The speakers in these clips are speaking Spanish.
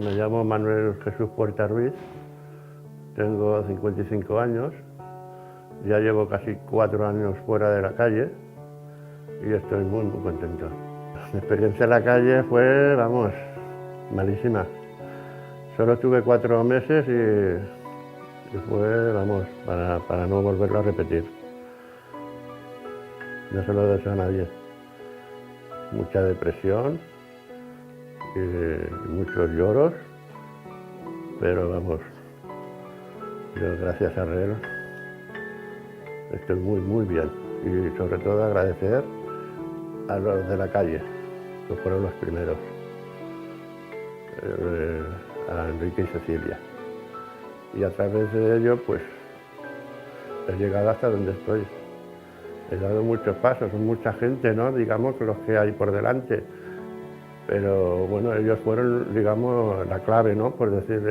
Me llamo Manuel Jesús Puerta Ruiz, tengo 55 años, ya llevo casi 4 años fuera de la calle y estoy muy contento. Mi experiencia en la calle fue, vamos, malísima. Solo tuve 4 meses y fue, vamos, para no volverlo a repetir. No se lo deseo a nadie. Mucha depresión y muchos lloros, pero vamos, yo gracias a él estoy muy bien. Y sobre todo agradecer a los de la calle, que fueron los primeros, a Enrique y Cecilia. Y a través de ello, pues, he llegado hasta donde estoy. He dado muchos pasos, son mucha gente, ¿no? Digamos, los que hay por delante. Pero bueno, ellos fueron, digamos, la clave, ¿no? Por decir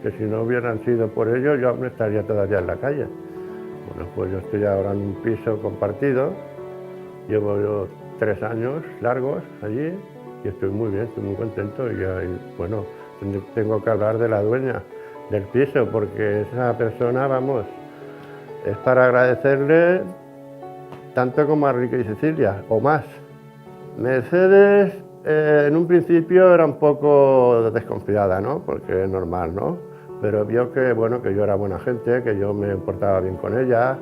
que si no hubieran sido por ellos, yo aún estaría todavía en la calle. Bueno, pues yo estoy ahora en un piso compartido, llevo yo 3 años largos allí y estoy muy bien, estoy muy contento. Y bueno, tengo que hablar de la dueña del piso, porque esa persona, vamos, es para agradecerle tanto como a Enrique y Cecilia, o más. Mercedes en un principio era un poco desconfiada, ¿no? Porque es normal, ¿no? Pero vio que, bueno, que yo era buena gente, que yo me portaba bien con ella,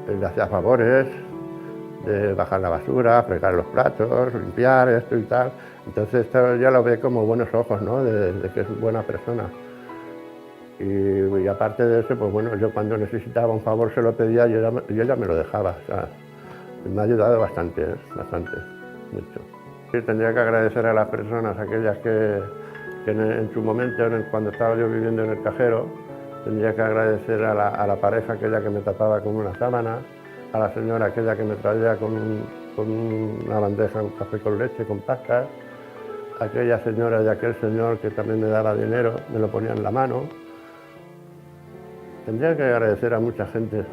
le hacía favores de bajar la basura, fregar los platos, limpiar esto y tal. Entonces esto ya lo ve como buenos ojos, ¿no? De que es buena persona. Y aparte de eso, pues bueno, yo cuando necesitaba un favor se lo pedía y ella me lo dejaba. O sea, me ha ayudado bastante, bastante, mucho. Sí, tendría que agradecer a las personas, aquellas que en su momento, cuando estaba yo viviendo en el cajero, tendría que agradecer a la pareja aquella que me tapaba con una sábana, a la señora aquella que me traía con una bandeja, un café con leche, con pastas, a aquella señora y aquel señor que también me daba dinero, me lo ponía en la mano. Tendría que agradecer a mucha gente,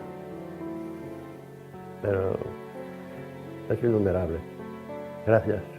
pero es innumerable. Gracias.